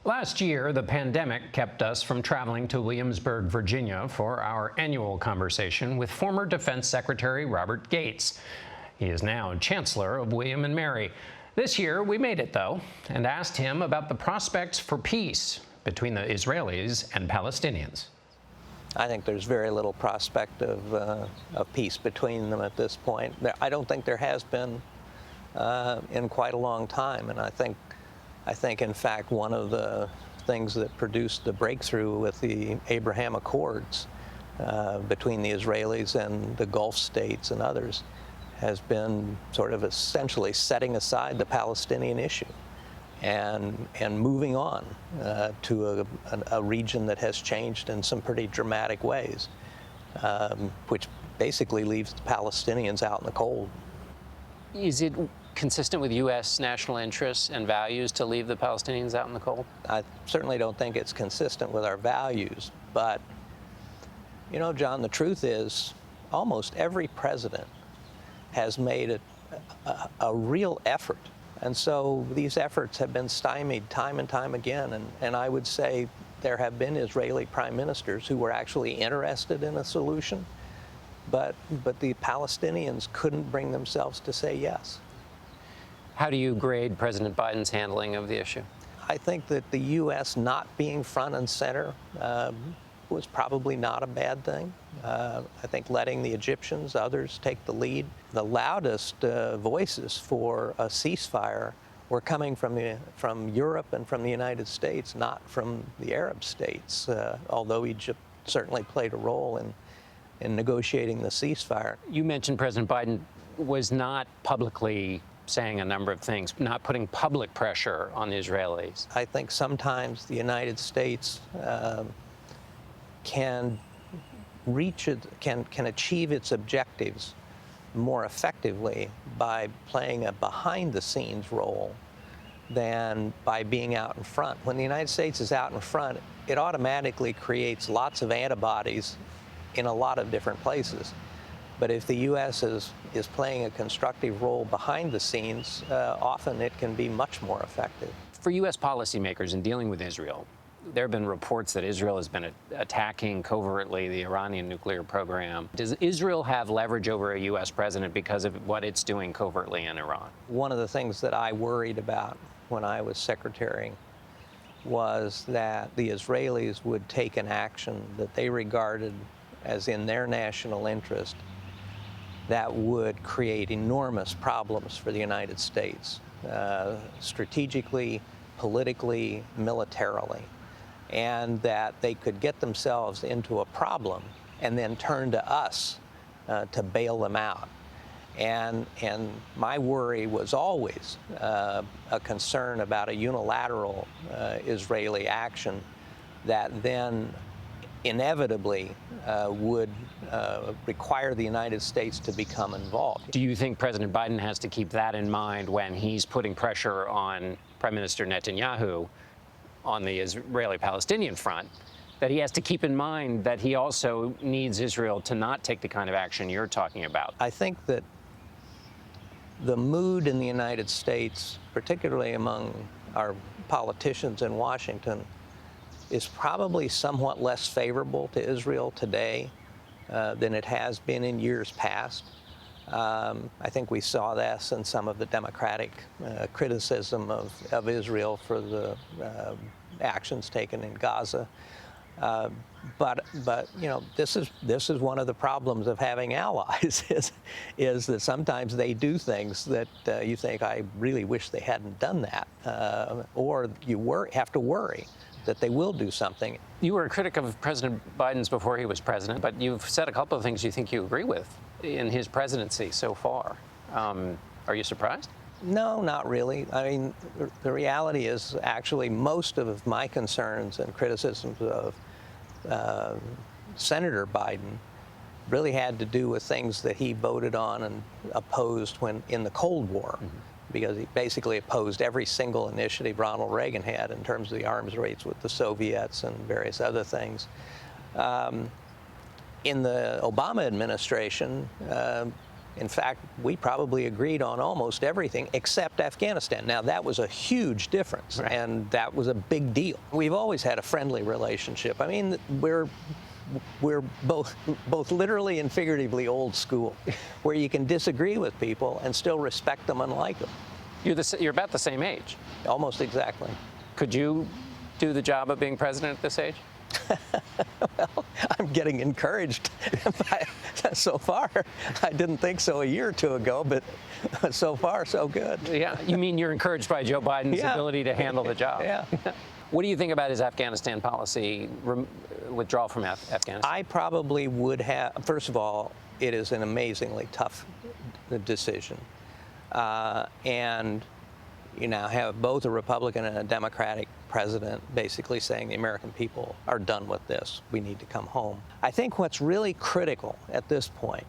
Last year, the pandemic kept us from traveling to Williamsburg, Virginia for our annual conversation with former Defense Secretary Robert Gates. He is now Chancellor of William and Mary. This year, we made it, though, and asked him about the prospects for peace between the Israelis and Palestinians. I think there's very little prospect of peace between them at this point. I don't think there has been in quite a long time, and I think, in fact, one of the things that produced the breakthrough with the Abraham Accords between the Israelis and the Gulf states and others has been sort of essentially setting aside the Palestinian issue and moving on to a region that has changed in some pretty dramatic ways, which basically leaves the Palestinians out in the cold. Is it consistent with U.S. national interests and values to leave the Palestinians out in the cold? I certainly don't think it's consistent with our values, but, you know, John, the truth is almost every president has made a real effort. And so these efforts have been stymied time and time again. And I would say there have been Israeli prime ministers who were actually interested in a solution, but the Palestinians couldn't bring themselves to say yes. How do you grade President Biden's handling of the issue? I think that the U.S. not being front and center was probably not a bad thing. I think letting the Egyptians, others, take the lead. The loudest voices for a ceasefire were coming from Europe and from the United States, not from the Arab states, although Egypt certainly played a role in negotiating the ceasefire. You mentioned President Biden was not publicly saying a number of things, not putting public pressure on the Israelis. I think sometimes the United States can achieve its objectives more effectively by playing a behind-the-scenes role than by being out in front. When the United States is out in front, it automatically creates lots of antibodies in a lot of different places. But if the U.S. is playing a constructive role behind the scenes, often it can be much more effective. For U.S. policymakers in dealing with Israel, there have been reports that Israel has been attacking covertly the Iranian nuclear program. Does Israel have leverage over a U.S. president because of what it's doing covertly in Iran? One of the things that I worried about when I was secretary was that the Israelis would take an action that they regarded as in their national interest that would create enormous problems for the United States, strategically, politically, militarily, and that they could get themselves into a problem and then turn to us to bail them out. And my worry was always a concern about a unilateral Israeli action that then inevitably would require the United States to become involved. Do you think President Biden has to keep that in mind when he's putting pressure on Prime Minister Netanyahu on the Israeli-Palestinian front, that he has to keep in mind that he also needs Israel to not take the kind of action you're talking about? I think that the mood in the United States, particularly among our politicians in Washington, is probably somewhat less favorable to Israel today than it has been in years past. I think we saw this in some of the Democratic criticism of Israel for the actions taken in Gaza. But you know, this is one of the problems of having allies is that sometimes they do things that you think, I really wish they hadn't done that, or you have to worry that they will do something. You were a critic of President Biden's before he was president, but you've said a couple of things you think you agree with in his presidency so far. Are you surprised? No, not really. I mean, the reality is actually most of my concerns and criticisms of Senator Biden really had to do with things that he voted on and opposed when in the Cold War. Mm-hmm. Because he basically opposed every single initiative Ronald Reagan had in terms of the arms race with the Soviets and various other things. In the Obama administration, In fact, we probably agreed on almost everything except Afghanistan. Now, that was a huge difference, Right. and that was a big deal. We've always had a friendly relationship. I mean, we're both literally and figuratively old school, where you can disagree with people and still respect them and like them. You're about the same age. Almost exactly. Could you do the job of being president at this age? Well, I'm getting encouraged so far. I didn't think so a year or two ago, but so far, so good. Yeah, you mean you're encouraged by Joe Biden's Yeah. ability to handle the job? Yeah. What do you think about his Afghanistan policy, withdrawal from Afghanistan? I probably would have, first of all, it is an amazingly tough decision. And you now have both a Republican and a Democratic president basically saying the American people are done with this. We need to come home. I think what's really critical at this point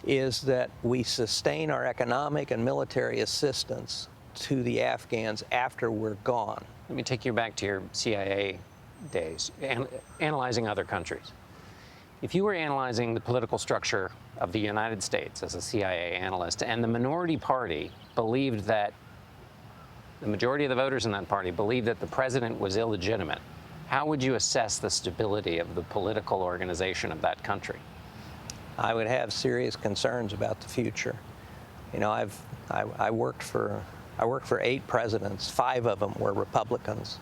is that we sustain our economic and military assistance to the Afghans after we're gone. Let me take you back to your CIA days, analyzing other countries. If you were analyzing the political structure of the United States as a CIA analyst, and the minority party believed that, the majority of the voters in that party believed that the president was illegitimate, how would you assess the stability of the political organization of that country? I would have serious concerns about the future. You know, I worked for 8 presidents. 5 of them were Republicans.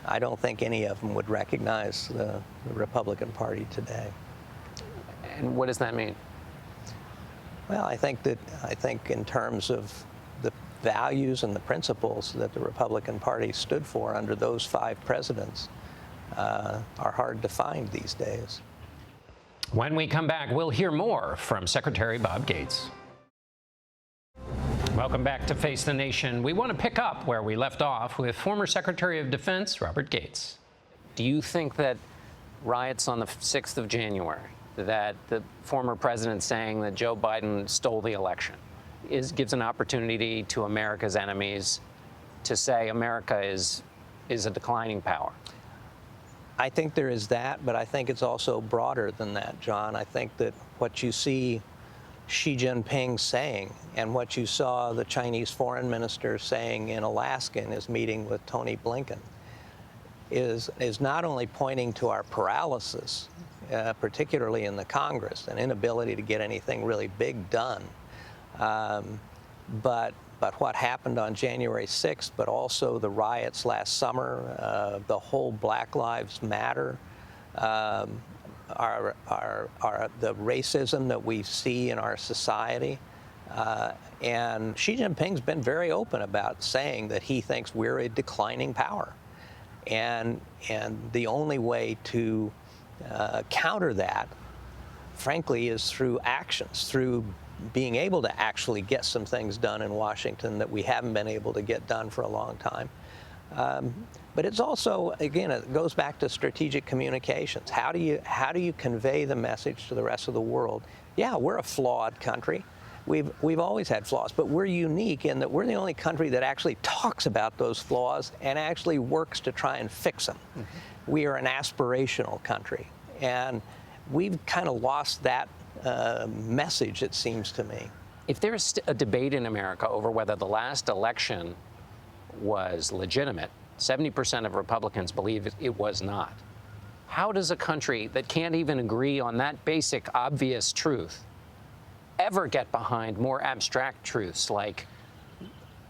I don't think any of them would recognize the Republican Party today. And what does that mean? Well, I think in terms of the values and the principles that the Republican Party stood for under those 5 presidents are hard to find these days. When we come back, we'll hear more from Secretary Bob Gates. Welcome back to Face the Nation. We want to pick up where we left off with former Secretary of Defense Robert Gates. Do you think that riots on the 6th of January, that the former president saying that Joe Biden stole the election, gives an opportunity to America's enemies to say America is a declining power? I think there is that, but I think it's also broader than that, John. I think that what you see Xi Jinping saying and what you saw the Chinese foreign minister saying in Alaska in his meeting with Tony Blinken is not only pointing to our paralysis, particularly in the Congress, an inability to get anything really big done, but what happened on January 6th, but also the riots last summer, the whole Black Lives Matter, the racism that we see in our society. And Xi Jinping's been very open about saying that he thinks we're a declining power. And the only way to counter that, frankly, is through actions, through being able to actually get some things done in Washington that we haven't been able to get done for a long time. But it's also, again, it goes back to strategic communications. How do you convey the message to the rest of the world? Yeah, we're a flawed country. We've always had flaws, but we're unique in that we're the only country that actually talks about those flaws and actually works to try and fix them. Mm-hmm. We are an aspirational country, and we've kind of lost that message, it seems to me. If there's a debate in America over whether the last election was legitimate, 70% of Republicans believe it was not. How does a country that can't even agree on that basic, obvious truth ever get behind more abstract truths like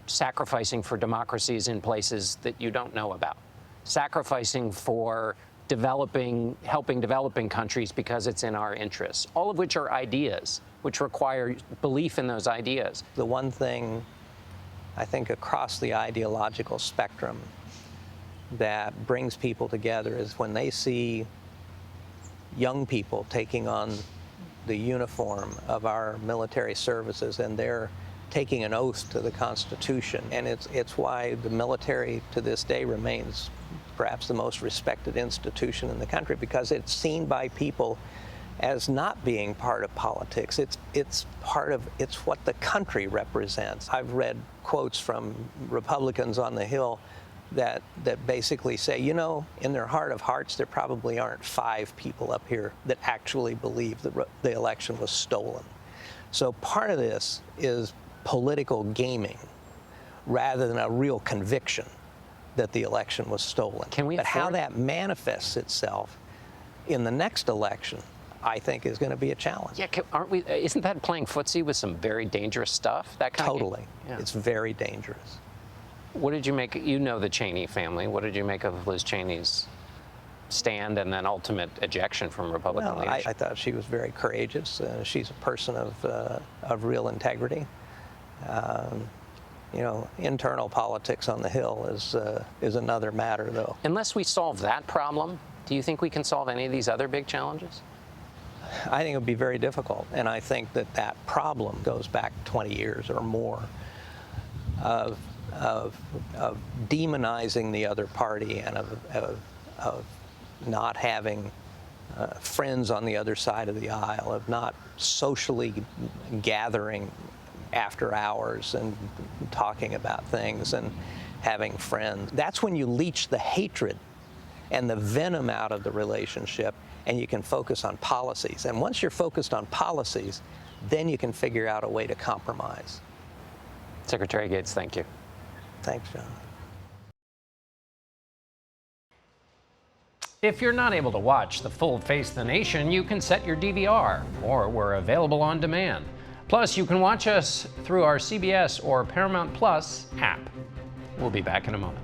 sacrificing for democracies in places that you don't know about, sacrificing for helping developing countries because it's in our interests, all of which are ideas, which require belief in those ideas? The one thing, I think, across the ideological spectrum that brings people together is when they see young people taking on the uniform of our military services and they're taking an oath to the Constitution. And it's why the military to this day remains perhaps the most respected institution in the country, because it's seen by people as not being part of politics. It's what the country represents. I've read quotes from Republicans on the Hill that basically say, you know, in their heart of hearts, there probably aren't 5 people up here that actually believe that the election was stolen. So part of this is political gaming rather than a real conviction that the election was stolen. But how that manifests itself in the next election, I think, is going to be a challenge. Yeah, aren't we? Isn't that playing footsie with some very dangerous stuff? That kind Totally. Yeah. It's very dangerous. What did you make? You know the Cheney family. What did you make of Liz Cheney's stand and then ultimate ejection from Republican leadership? I thought she was very courageous. She's a person of real integrity. You know, internal politics on the Hill is another matter, though. Unless we solve that problem, do you think we can solve any of these other big challenges? I think it would be very difficult, and I think that problem goes back 20 years or more of demonizing the other party and of not having friends on the other side of the aisle, of not socially gathering after hours and talking about things and having friends. That's when you leach the hatred and the venom out of the relationship, and you can focus on policies. And once you're focused on policies, then you can figure out a way to compromise. Secretary Gates, thank you. Thanks, John. If you're not able to watch the full Face the Nation, you can set your DVR, or we're available on demand. Plus, you can watch us through our CBS or Paramount Plus app. We'll be back in a moment.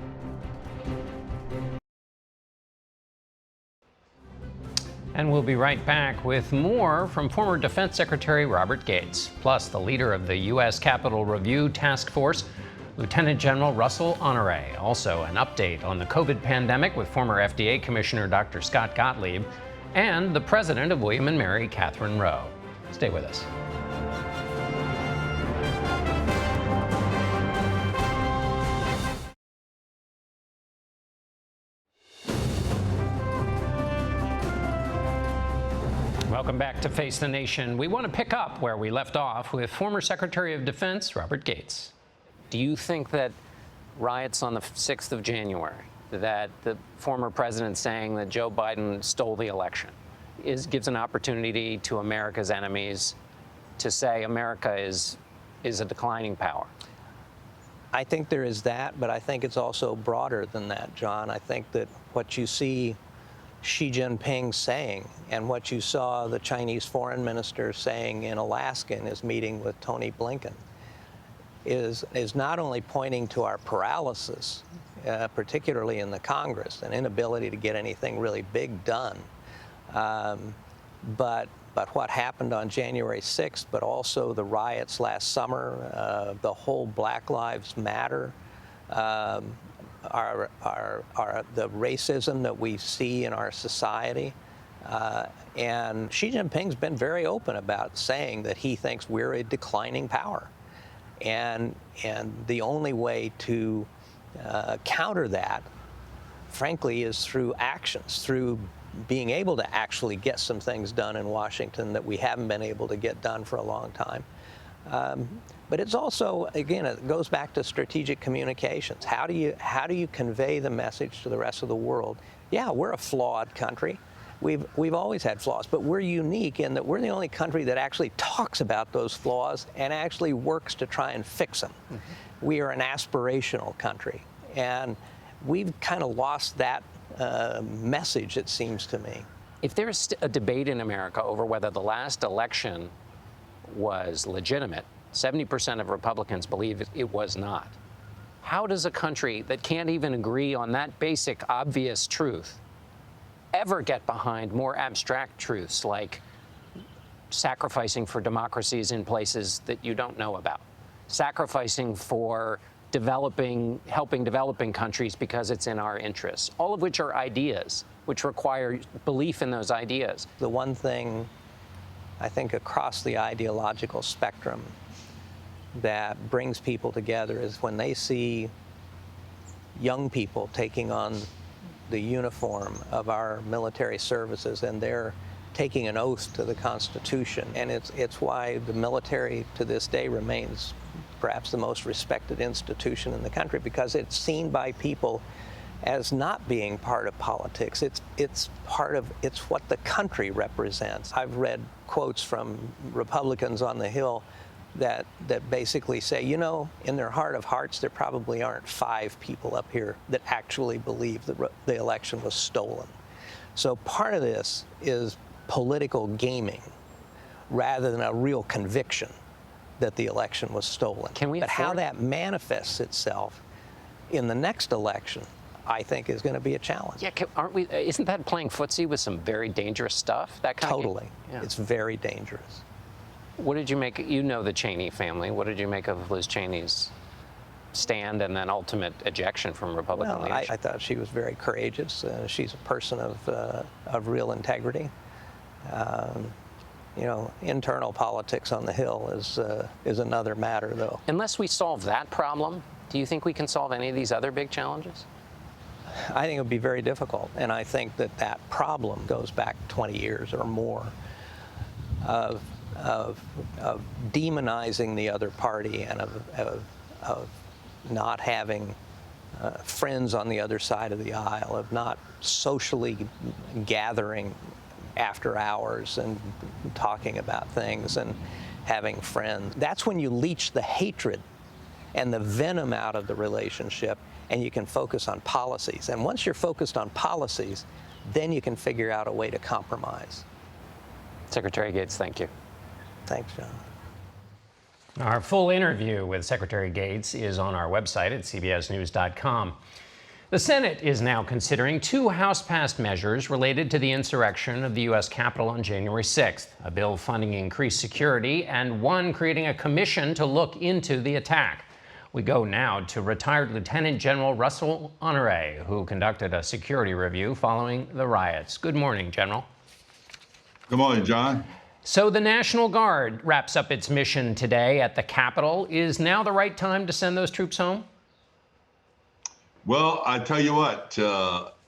And we'll be right back with more from former Defense Secretary Robert Gates, plus the leader of the U.S. Capitol Review Task Force, Lieutenant General Russell Honoré. Also, an update on the COVID pandemic with former FDA Commissioner Dr. Scott Gottlieb, and the president of William and Mary, Catherine Rowe. Stay with us. Welcome back to Face the Nation. We want to pick up where we left off with former Secretary of Defense Robert Gates. Do you think that riots on the 6th of January, that the former president saying that Joe Biden stole the election, gives an opportunity to America's enemies to say America is a declining power? I think there is that, but I think it's also broader than that, John. I think that what you see Xi Jinping saying and what you saw the Chinese foreign minister saying in Alaska in his meeting with Tony Blinken is not only pointing to our paralysis, particularly in the Congress, an inability to get anything really big done, but what happened on January 6th, but also the riots last summer, the whole Black Lives Matter, the racism that we see in our society. And Xi Jinping's been very open about saying that he thinks we're a declining power. And the only way to counter that, frankly, is through actions, through being able to actually get some things done in Washington that we haven't been able to get done for a long time. But it's also, again, it goes back to strategic communications. How do you convey the message to the rest of the world? Yeah, we're a flawed country. We've always had flaws, but we're unique in that we're the only country that actually talks about those flaws and actually works to try and fix them. Mm-hmm. We are an aspirational country, and we've kind of lost that message, it seems to me. If there's a debate in America over whether the last election was legitimate, 70% of Republicans believe it was not. How does a country that can't even agree on that basic, obvious truth ever get behind more abstract truths like sacrificing for democracies in places that you don't know about, sacrificing for helping developing countries because it's in our interests, all of which are ideas, which require belief in those ideas? The one thing I think across the ideological spectrum that brings people together is when they see young people taking on the uniform of our military services and they're taking an oath to the Constitution. And it's why the military to this day remains perhaps the most respected institution in the country, because it's seen by people as not being part of politics. It's what the country represents. I've read quotes from Republicans on the Hill that basically say, you know, in their heart of hearts, there probably aren't 5 people up here that actually believe that the election was stolen. So part of this is political gaming rather than a real conviction that the election was stolen. But how that manifests itself in the next election, I think, is going to be a challenge. Yeah, isn't that playing footsie with some very dangerous stuff? That kind Totally. Yeah. It's very dangerous. What did you make? You know the Cheney family. What did you make of Liz Cheney's stand and then ultimate ejection from Republican leadership? I thought she was very courageous. She's a person of real integrity. You know, internal politics on the Hill is another matter, though. Unless we solve that problem, do you think we can solve any of these other big challenges? I think it would be very difficult, and I think that problem goes back 20 years or more of demonizing the other party and of not having friends on the other side of the aisle, of not socially gathering after hours and talking about things and having friends. That's when you leach the hatred and the venom out of the relationship, and you can focus on policies. And once you're focused on policies, then you can figure out a way to compromise. Secretary Gates, thank you. Thanks, John. Our full interview with Secretary Gates is on our website at cbsnews.com. The Senate is now considering 2 House-passed measures related to the insurrection of the U.S. Capitol on January 6th, a bill funding increased security and one creating a commission to look into the attack. We go now to retired Lieutenant General Russell Honoré, who conducted a security review following the riots. Good morning, General. Good morning, John. So the National Guard wraps up its mission today at the Capitol. Is now the right time to send those troops home? Well, I tell you what,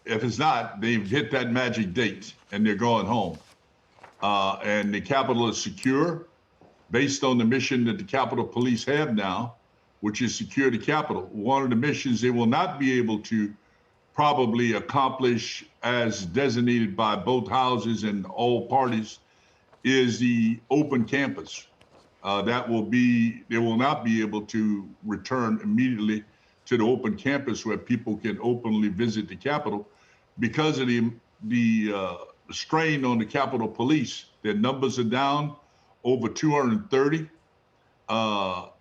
if it's not, they've hit that magic date and they're going home. And the Capitol is secure based on the mission that the Capitol Police have now, which is secure the Capitol. One of the missions they will not be able to probably accomplish as designated by both houses and all parties is the open campus. They will not be able to return immediately to the open campus where people can openly visit the Capitol because of the strain on the Capitol Police. Their numbers are down over 230.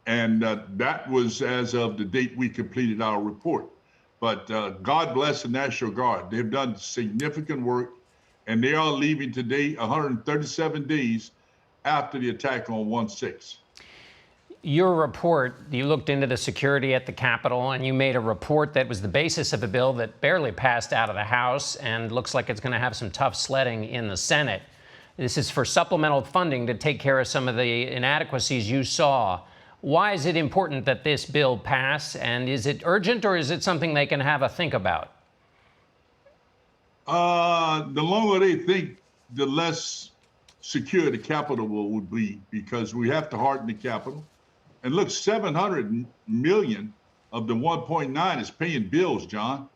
And that was as of the date we completed our report. But God bless the National Guard. They've done significant work, and they are leaving today 137 days after the attack on 1/6. Your report, you looked into the security at the Capitol, and you made a report that was the basis of a bill that barely passed out of the House and looks like it's going to have some tough sledding in the Senate. This is for supplemental funding to take care of some of the inadequacies you saw. Why is it important that this bill pass, and is it urgent, or is it something they can have a think about? The longer they think, the less secure the Capitol would be, because we have to harden the Capitol. And look, 700 million of the 1.9 is paying bills, John.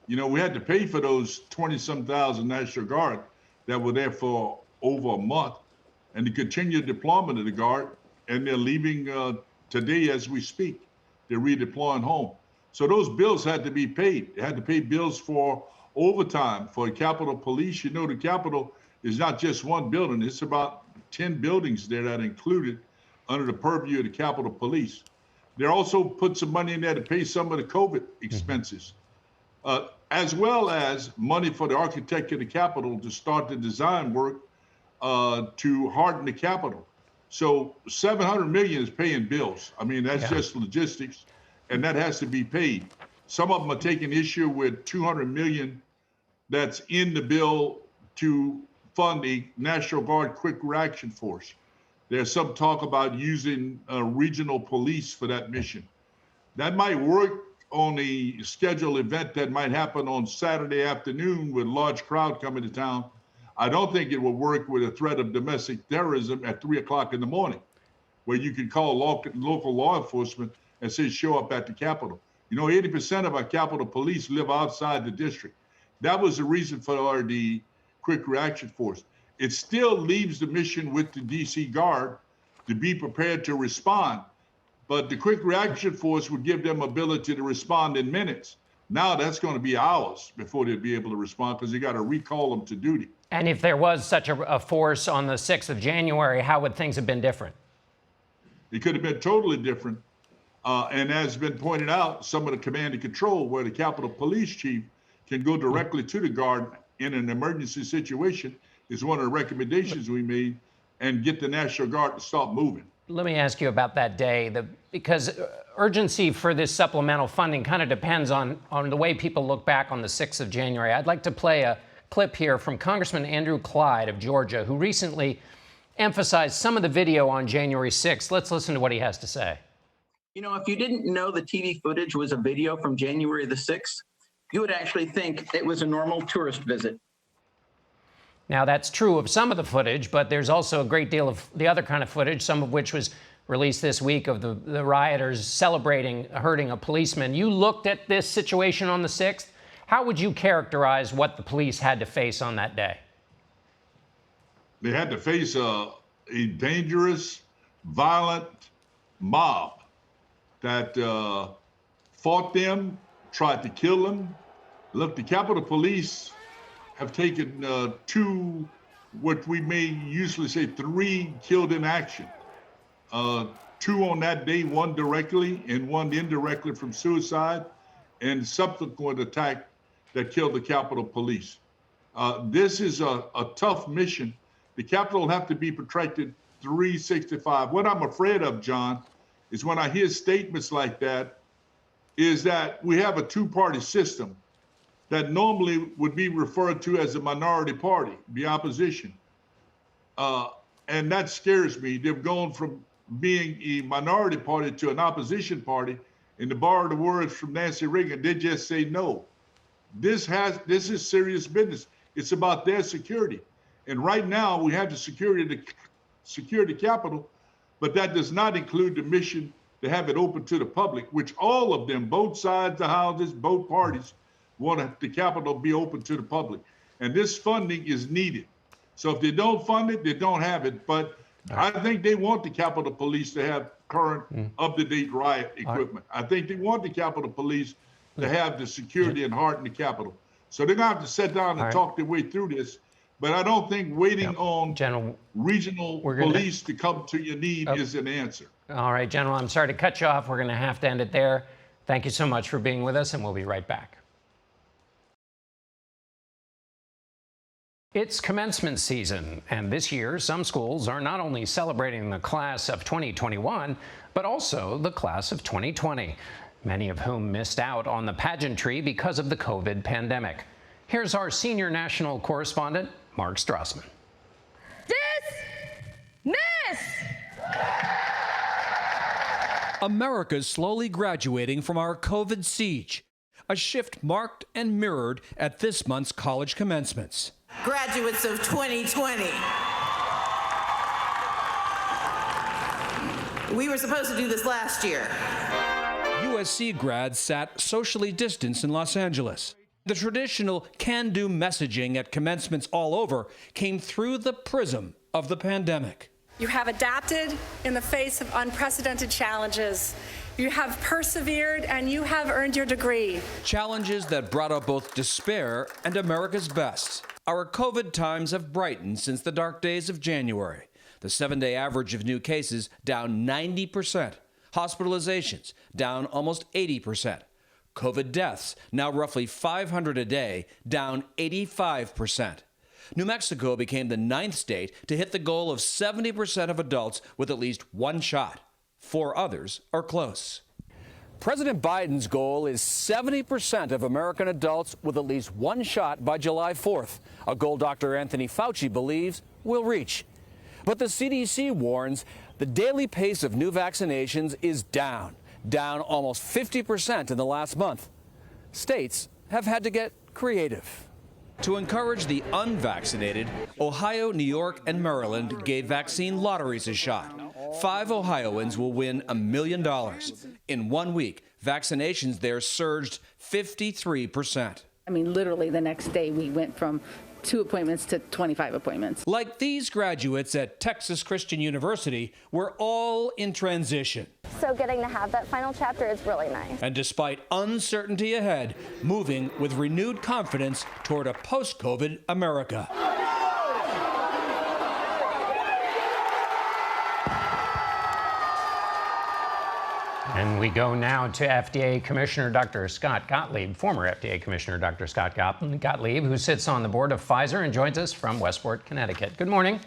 You know, we had to pay for those 20-some thousand National Guard that were there for over a month, and the continued deployment of the Guard, and they're leaving today as we speak. They're redeploying home. So those bills had to be paid. They had to pay bills for overtime for the Capitol Police. You know, the Capitol is not just one building. It's about 10 buildings there that are included under the purview of the Capitol Police. They also put some money in there to pay some of the COVID expenses, as well as money for the architect of the Capitol to start the design work to harden the Capitol. So 700 million is paying bills. I mean, that's just logistics, and that has to be paid. Some of them are taking issue with 200 million that's in the bill to fund a National Guard Quick Reaction Force. There's some talk about using regional police for that mission. That might work on a scheduled event that might happen on Saturday afternoon with a large crowd coming to town. I don't think it will work with a threat of domestic terrorism at 3 o'clock in the morning, where you can call local law enforcement and say, show up at the Capitol. You know, 80% of our Capitol Police live outside the district. That was the reason for the Quick Reaction Force. It still leaves the mission with the DC Guard to be prepared to respond, but the Quick Reaction Force would give them ability to respond in minutes. Now that's going to be hours before they'll be able to respond because you got to recall them to duty. And if there was such a force on the 6th of January, how would things have been different? It could have been totally different. And as has been pointed out, some of the command and control where the Capitol Police Chief can go directly to the Guard in an emergency situation is one of the recommendations we made, and get the National Guard to stop moving. Let me ask you about that day, because urgency for this supplemental funding kind of depends on the way people look back on the 6th of January. I'd like to play a clip here from Congressman Andrew Clyde of Georgia, who recently emphasized some of the video on January 6th. Let's listen to what he has to say. You know, if you didn't know the TV footage was a video from January the 6th, you would actually think it was a normal tourist visit. Now, that's true of some of the footage, but there's also a great deal of the other kind of footage, some of which was released this week of the rioters celebrating hurting a policeman. You looked at this situation on the 6th. How would you characterize what the police had to face on that day? They had to face a dangerous, violent mob that fought them, tried to kill them. Look, the Capitol Police have taken what we may usually say 3 killed in action. 2 on that day, 1 directly and 1 indirectly from suicide, and subsequent attack that killed the Capitol Police. This is a tough mission. The Capitol will have to be protected 365. What I'm afraid of, John, is when I hear statements like that, is that we have a 2-party system that normally would be referred to as a minority party, the opposition. And that scares me. They've gone from being a minority party to an opposition party, and to borrow the words from Nancy Reagan, they just say no. This is serious business. It's about their security. And right now we have the security to secure the Capitol, but that does not include the mission to have it open to the public, which all of them, both sides of the houses, both parties, want the Capitol be open to the public. And this funding is needed. So if they don't fund it, they don't have it. But I think they want the Capitol Police to have current, up-to-date riot equipment. I think they want the Capitol Police to have the security and harden the Capitol. So they're going to have to sit down and talk their way through this. But I don't think waiting on regional police to come to your need is an answer. All right, General, I'm sorry to cut you off. We're going to have to end it there. Thank you so much for being with us, and we'll be right back. It's commencement season, and this year some schools are not only celebrating the class of 2021, but also the class of 2020, many of whom missed out on the pageantry because of the COVID pandemic. Here's our senior national correspondent, Mark Strassman. Dismiss! America's slowly graduating from our COVID siege, a shift marked and mirrored at this month's college commencements. Graduates of 2020. We were supposed to do this last year. USC grads sat socially distanced in Los Angeles. The traditional can-do messaging at commencements all over came through the prism of the pandemic. You have adapted in the face of unprecedented challenges. You have persevered, and you have earned your degree. Challenges that brought out both despair and America's best. Our COVID times have brightened since the dark days of January. The 7-day average of new cases down 90%. Hospitalizations down almost 80%. COVID deaths now roughly 500 a day, down 85%. New Mexico became the 9th state to hit the goal of 70% of adults with at least 1 shot. 4 others are close. President Biden's goal is 70% of American adults with at least 1 shot by July 4th, a goal Dr. Anthony Fauci believes we'll reach. But the CDC warns the daily pace of new vaccinations is down almost 50% in the last month. States have had to get creative. To encourage the unvaccinated, Ohio, New York, and Maryland gave vaccine lotteries a shot. 5 Ohioans will win $1 million. In 1 week, Vaccinations there surged 53%. I mean, literally the next day we went from 2 appointments to 25 appointments. Like these graduates at Texas Christian University, we're all in transition. So getting to have that final chapter is really nice. And despite uncertainty ahead, moving with renewed confidence toward a post-COVID America. And we go now to FDA Commissioner Dr. Scott Gottlieb, former FDA Commissioner Dr. Scott Gottlieb, who sits on the board of Pfizer and joins us from Westport, Connecticut. Good morning.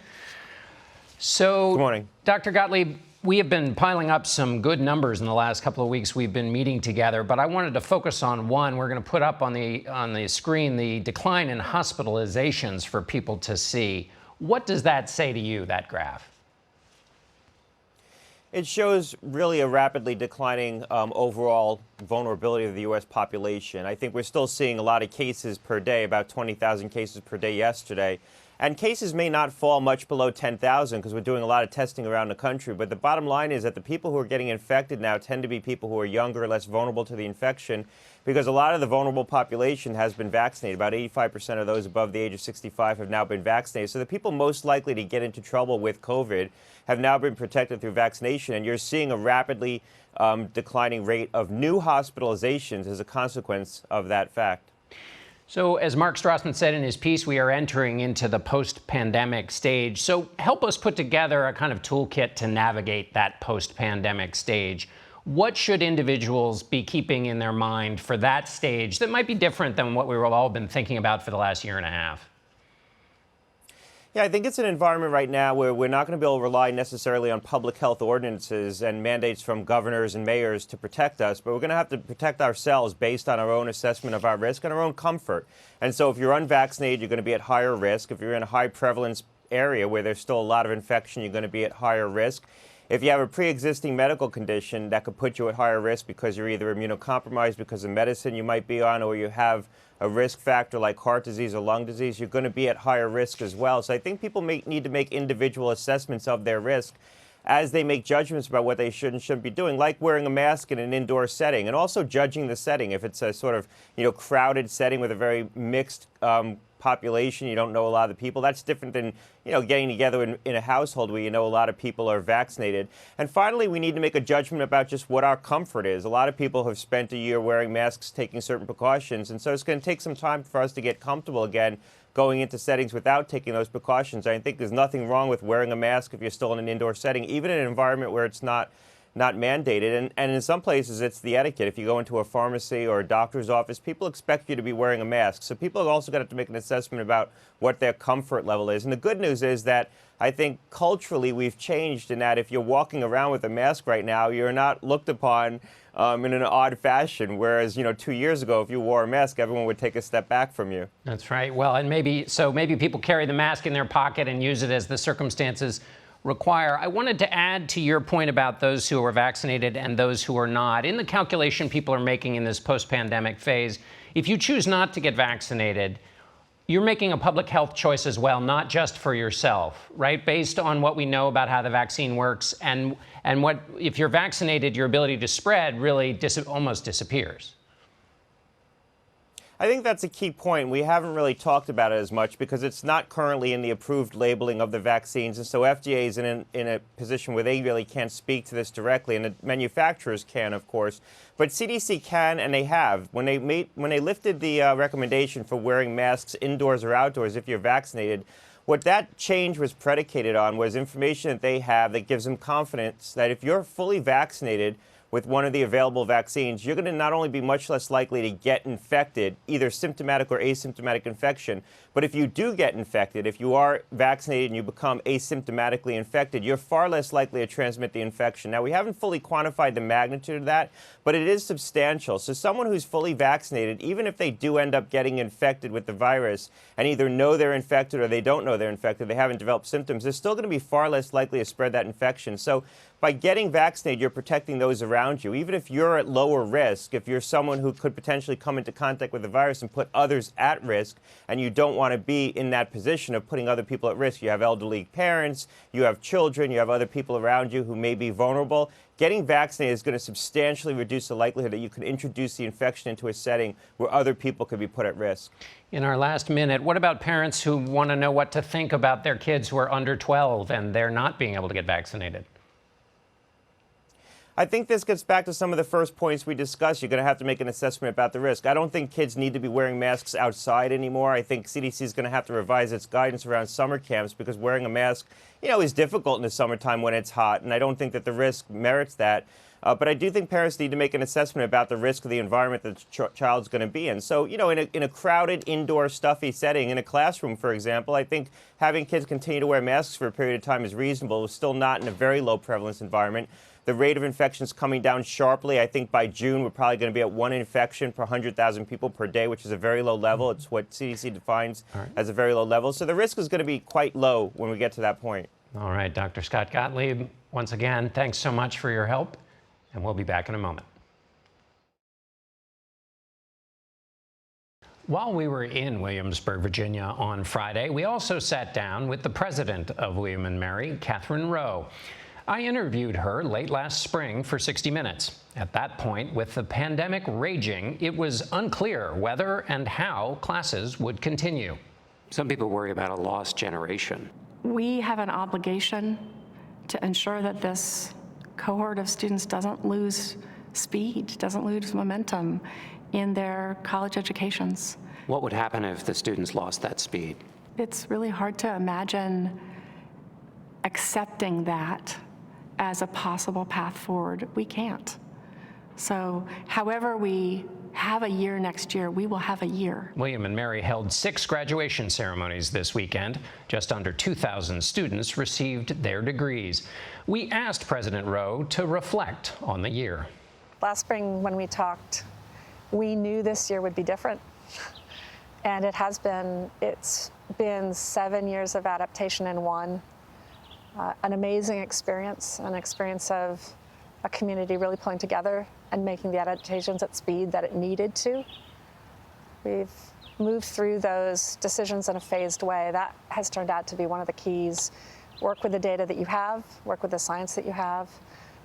So, good morning. Dr. Gottlieb, we have been piling up some good numbers in the last couple of weeks. We've been meeting together, but I wanted to focus on one. We're going to put up on the screen the decline in hospitalizations for people to see. What does that say to you, that graph? It shows really a rapidly declining overall vulnerability of the U.S. population. I think we're still seeing a lot of cases per day, about 20,000 cases per day yesterday. And cases may not fall much below 10,000 because we're doing a lot of testing around the country. But the bottom line is that the people who are getting infected now tend to be people who are younger, less vulnerable to the infection, because a lot of the vulnerable population has been vaccinated. About 85% of those above the age of 65 have now been vaccinated. So the people most likely to get into trouble with COVID have now been protected through vaccination. And you're seeing a rapidly declining rate of new hospitalizations as a consequence of that fact. So as Mark Strassman said in his piece, we are entering into the post-pandemic stage. So help us put together a kind of toolkit to navigate that post-pandemic stage. What should individuals be keeping in their mind for that stage that might be different than what we've all been thinking about for the last year and a half? Yeah, I think it's an environment right now where we're not going to be able to rely necessarily on public health ordinances and mandates from governors and mayors to protect us, but we're going to have to protect ourselves based on our own assessment of our risk and our own comfort. And so if you're unvaccinated, you're going to be at higher risk. If you're in a high prevalence area where there's still a lot of infection, you're going to be at higher risk. If you have a pre-existing medical condition, that could put you at higher risk because you're either immunocompromised because of medicine you might be on, or you have a risk factor like heart disease or lung disease, you're going to be at higher risk as well. So I think people need to make individual assessments of their risk as they make judgments about what they should and shouldn't be doing, like wearing a mask in an indoor setting, and also judging the setting. If it's a sort of, crowded setting with a very mixed population, you don't know a lot of the people, that's different than, getting together in a household where a lot of people are vaccinated. And finally, we need to make a judgment about just what our comfort is. A lot of people have spent a year wearing masks, taking certain precautions, and so it's going to take some time for us to get comfortable again going into settings without taking those precautions. I think there's nothing wrong with wearing a mask if you're still in an indoor setting, even in an environment where it's not mandated. And in some places, it's the etiquette. If you go into a pharmacy or a doctor's office, people expect you to be wearing a mask. So people are also going to have to make an assessment about what their comfort level is. And the good news is that I think culturally we've changed in that if you're walking around with a mask right now, you're not looked upon in an odd fashion. Whereas, 2 years ago, if you wore a mask, everyone would take a step back from you. That's right. Well, and maybe people carry the mask in their pocket and use it as the circumstances require. I wanted to add to your point about those who are vaccinated and those who are not. In the calculation people are making in this post-pandemic phase, if you choose not to get vaccinated, you're making a public health choice as well, not just for yourself, right? Based on what we know about how the vaccine works and what, if you're vaccinated, your ability to spread really almost disappears. I think that's a key point. We haven't really talked about it as much because it's not currently in the approved labeling of the vaccines. And so FDA is in a position where they really can't speak to this directly. And the manufacturers can, of course. But CDC can, and they have. When they lifted the recommendation for wearing masks indoors or outdoors if you're vaccinated, what that change was predicated on was information that they have that gives them confidence that if you're fully vaccinated with one of the available vaccines, you're going to not only be much less likely to get infected, either symptomatic or asymptomatic infection, but if you do get infected, if you are vaccinated and you become asymptomatically infected, you're far less likely to transmit the infection. Now, we haven't fully quantified the magnitude of that, but it is substantial. So someone who's fully vaccinated, even if they do end up getting infected with the virus and either know they're infected or they don't know they're infected, they haven't developed symptoms, they're still going to be far less likely to spread that infection. So by getting vaccinated, you're protecting those around you. Even if you're at lower risk, if you're someone who could potentially come into contact with the virus and put others at risk, and you don't want to be in that position of putting other people at risk, you have elderly parents, you have children, you have other people around you who may be vulnerable, getting vaccinated is going to substantially reduce the likelihood that you could introduce the infection into a setting where other people could be put at risk. In our last minute, what about parents who want to know what to think about their kids who are under 12 and they're not being able to get vaccinated? I think this gets back to some of the first points we discussed. You're going to have to make an assessment about the risk. I don't think kids need to be wearing masks outside anymore. I think CDC is going to have to revise its guidance around summer camps because wearing a mask, is difficult in the summertime when it's hot, and I don't think that the risk merits that. But I do think parents need to make an assessment about the risk of the environment that the child's going to be in. So, in a crowded, indoor, stuffy setting, in a classroom, for example, I think having kids continue to wear masks for a period of time is reasonable. It's still not in a very low prevalence environment. The rate of infections coming down sharply. I think by June, we're probably going to be at 1 infection per 100,000 people per day, which is a very low level. It's what CDC defines as a very low level. So the risk is going to be quite low when we get to that point. All right, Dr. Scott Gottlieb, once again, thanks so much for your help, and we'll be back in a moment. While we were in Williamsburg, Virginia on Friday, we also sat down with the president of William & Mary, Catherine Rowe. I interviewed her late last spring for 60 Minutes. At that point, with the pandemic raging, it was unclear whether and how classes would continue. Some people worry about a lost generation. We have an obligation to ensure that this cohort of students doesn't lose speed, doesn't lose momentum in their college educations. What would happen if the students lost that speed? It's really hard to imagine accepting that as a possible path forward. We can't. So however we have a year next year, we will have a year. William & Mary held 6 graduation ceremonies this weekend. Just under 2,000 students received their degrees. We asked President Rowe to reflect on the year. Last spring when we talked, we knew this year would be different. And it has been. It's been 7 years of adaptation in one. An amazing experience, an experience of a community really pulling together and making the adaptations at speed that it needed to. We've moved through those decisions in a phased way. That has turned out to be one of the keys. Work with the data that you have, work with the science that you have,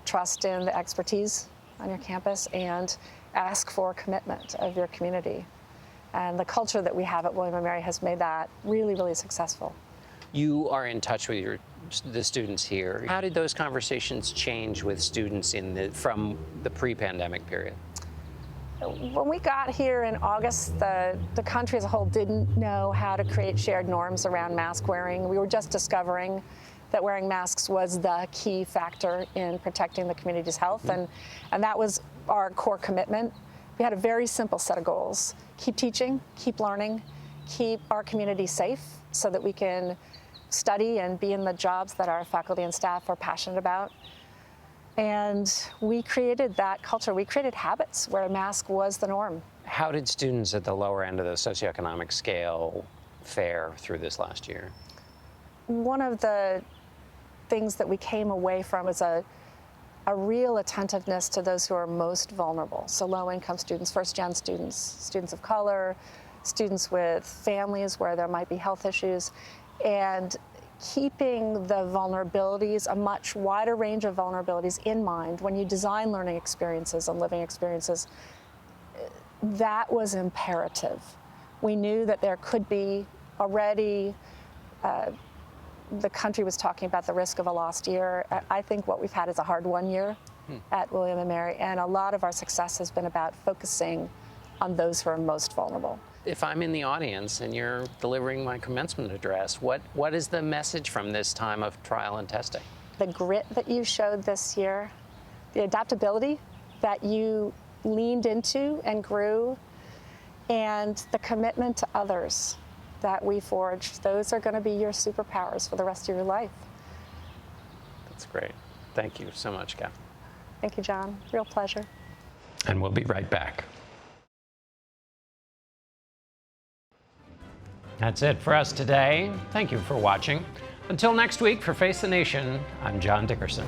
trust in the expertise on your campus, and ask for commitment of your community. And the culture that we have at William & Mary has made that really, really successful. You are in touch with the students here. How did those conversations change with students from the pre-pandemic period? When we got here in August, the country as a whole didn't know how to create shared norms around mask wearing. We were just discovering that wearing masks was the key factor in protecting the community's health, and that was our core commitment. We had a very simple set of goals. Keep teaching, keep learning, keep our community safe so that we can study and be in the jobs that our faculty and staff are passionate about. And we created that culture. We created habits where a mask was the norm. How did students at the lower end of the socioeconomic scale fare through this last year? One of the things that we came away from is a real attentiveness to those who are most vulnerable. So low-income students, first-gen students, students of color, students with families where there might be health issues, and keeping the vulnerabilities, a much wider range of vulnerabilities in mind when you design learning experiences and living experiences. That was imperative. We knew that there could be already, the country was talking about the risk of a lost year. I think what we've had is a hard-won year at William & Mary, and a lot of our success has been about focusing on those who are most vulnerable. If I'm in the audience and you're delivering my commencement address, what is the message from this time of trial and testing? The grit that you showed this year, the adaptability that you leaned into and grew, and the commitment to others that we forged, those are going to be your superpowers for the rest of your life. That's great. Thank you so much, Kat. Thank you, John. Real pleasure. And we'll be right back. That's it for us today. Thank you for watching. Until next week, for Face the Nation, I'm John Dickerson.